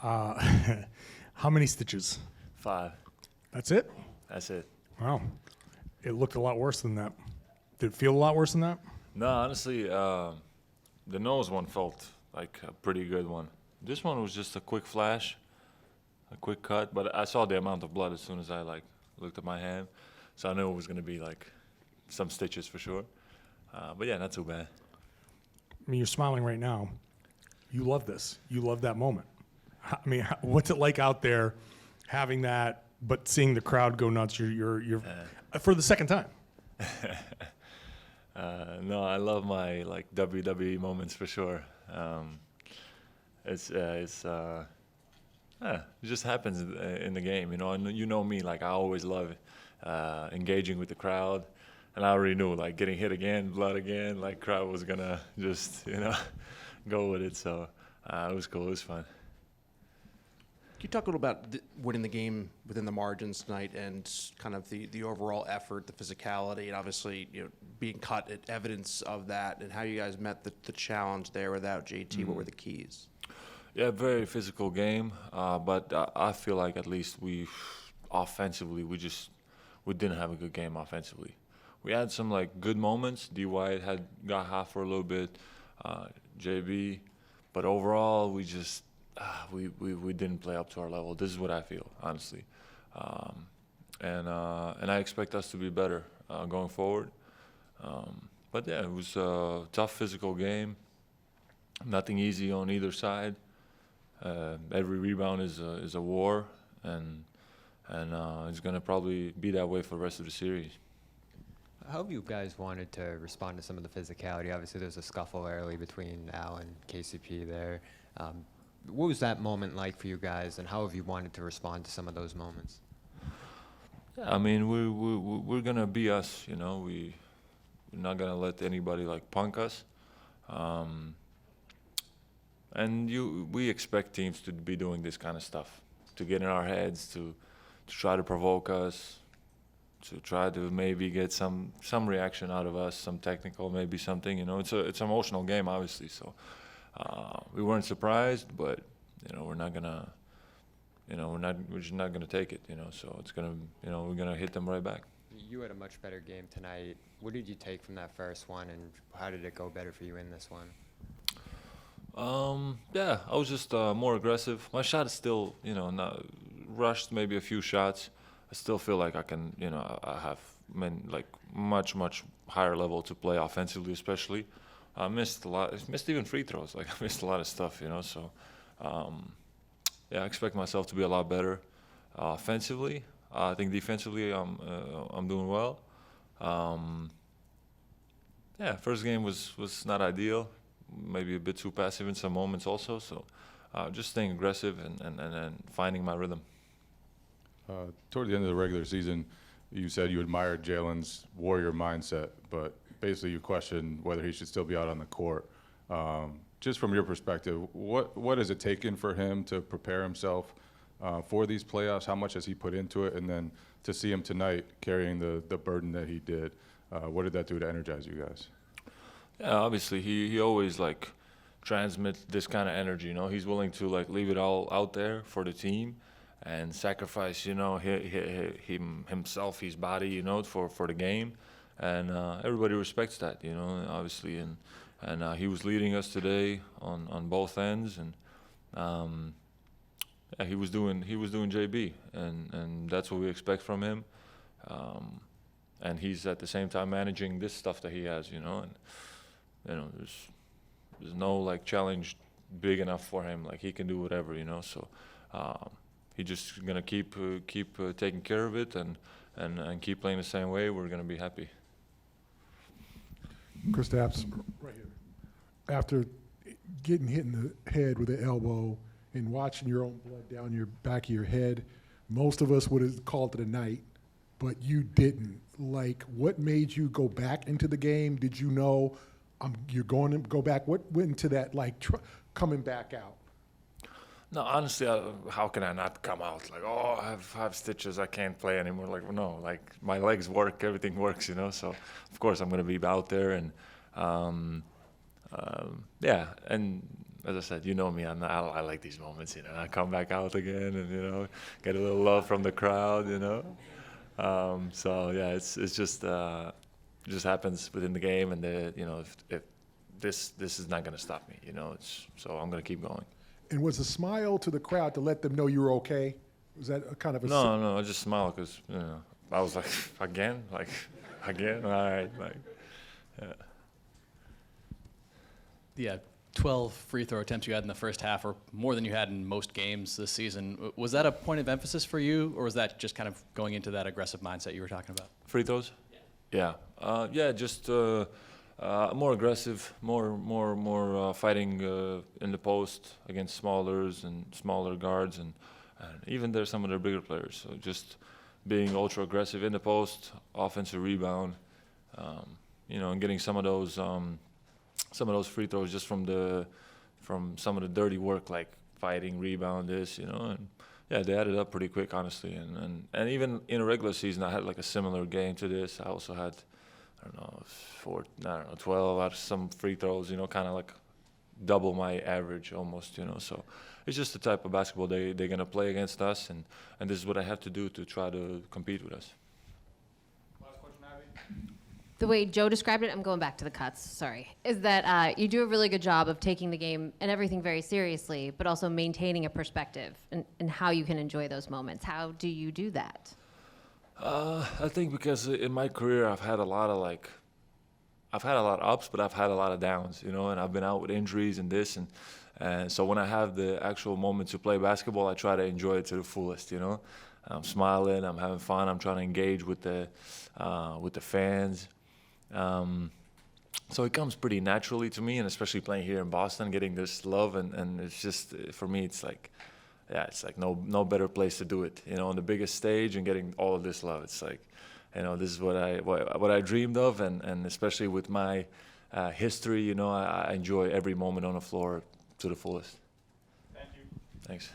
How many stitches? 5. That's it? That's it. Wow. It looked a lot worse than that. Did it feel a lot worse than that? No, honestly, the nose one felt like a pretty good one. This one was just a quick flash, a quick cut, but I saw the amount of blood as soon as I looked at my hand, so I knew it was gonna be some stitches for sure. But yeah, not too bad. I mean, you're smiling right now. You love this. You love that moment. I mean, what's it like out there having that, but seeing the crowd go nuts? You're for the second time. No, I love my WWE moments for sure. It just happens in the game, you know. And you know me, I always love engaging with the crowd, and I already knew getting hit again, blood again, crowd was gonna just go with it. So it was cool. It was fun. Can you talk a little about winning the game within the margins tonight and kind of the overall effort, the physicality, and obviously being cut at evidence of that, and how you guys met the challenge there without JT? What were the keys? Yeah, very physical game, but I feel like at least offensively we didn't have a good game offensively. We had some good moments. D. White got hot for a little bit, JB, but overall we just we didn't play up to our level. This is what I feel, honestly, and I expect us to be better going forward. But yeah, it was a tough physical game. Nothing easy on either side. Every rebound is a war, and it's gonna probably be that way for the rest of the series. How have you guys wanted to respond to some of the physicality? Obviously, there's a scuffle early between Al and KCP there. What was that moment like for you guys, and how have you wanted to respond to some of those moments? Yeah, I mean, we're gonna be us, you know. We're not gonna let anybody punk us, and we expect teams to be doing this kind of stuff, to get in our heads, to try to provoke us, to try to maybe get some reaction out of us, some technical, maybe something. It's an emotional game, obviously. So we weren't surprised, but we're not gonna, we're just not gonna take it. So it's gonna, we're gonna hit them right back. You had a much better game tonight. What did you take from that first one, and how did it go better for you in this one? Yeah, I was just more aggressive. My shot is still, not rushed, maybe a few shots. I still feel like I can, I have much higher level to play offensively, especially. I missed a lot. I missed even free throws. I missed a lot of stuff, So, yeah, I expect myself to be a lot better offensively. I think defensively, I'm doing well. Yeah, first game was not ideal. Maybe a bit too passive in some moments also. So, just staying aggressive and finding my rhythm. Toward the end of the regular season, you said you admired Jaylen's warrior mindset, but basically you questioned whether he should still be out on the court. Just from your perspective, what has it taken for him to prepare himself for these playoffs? How much has he put into it? And then to see him tonight carrying the burden that he did, what did that do to energize you guys? Yeah, obviously he always transmits this kind of energy. He's willing to leave it all out there for the team and sacrifice, himself, his body, for the game, and everybody respects that, obviously, and he was leading us today on both ends, and yeah, he was doing JB, and that's what we expect from him, and he's at the same time managing this stuff that he has, and there's no challenge big enough for him, he can do whatever, so. He's just gonna keep taking care of it and keep playing the same way. We're gonna be happy. Kristaps, right here. After getting hit in the head with the elbow and watching your own blood down your back of your head, most of us would have called it a night, but you didn't. What made you go back into the game? Did you know you're going to go back? What went into that coming back out? No, honestly, how can I not come out? I have stitches, I can't play anymore. No, my legs work, everything works, So, of course, I'm going to be out there. And, yeah, and as I said, you know me, I like these moments, you know. I come back out again and, you know, get a little love from the crowd, you know. So yeah, it's just it just happens within the game, and you know, if this is not going to stop me, you know. So I'm going to keep going. And was a smile to the crowd to let them know you were okay? Was that a kind of a No, I just smile because, you know, I was like, again, all right, like, yeah. Yeah, 12 free throw attempts you had in the first half, or more than you had in most games this season. Was that a point of emphasis for you, or was that just kind of going into that aggressive mindset you were talking about? Free throws? Yeah. Just more aggressive, more fighting in the post against smaller guards, and even there's some of the bigger players. So just being ultra aggressive in the post, offensive rebound, you know, and getting some of those free throws just from some of the dirty work, like fighting, rebound, this, you know, and yeah, they added up pretty quick, honestly. And even in a regular season, I had like a similar game to this. I also had, 12 out of some free throws, you know, kind of like double my average almost, you know. So it's just the type of basketball they're going to play against us, and this is what I have to do to try to compete with us. The way Joe described it, I'm going back to the cuts, sorry, is that you do a really good job of taking the game and everything very seriously, but also maintaining a perspective and how you can enjoy those moments. How do you do that? I think because in my career, I've had a lot of ups, but I've had a lot of downs, you know, and I've been out with injuries and this, and so when I have the actual moment to play basketball, I try to enjoy it to the fullest, you know. I'm smiling, I'm having fun, I'm trying to engage with the fans. So it comes pretty naturally to me, and especially playing here in Boston, getting this love, and it's just, for me, it's like, yeah, it's like no better place to do it, you know, on the biggest stage and getting all of this love. It's like, you know, this is what I dreamed of, and especially with my history, you know, I enjoy every moment on the floor to the fullest. Thank you. Thanks.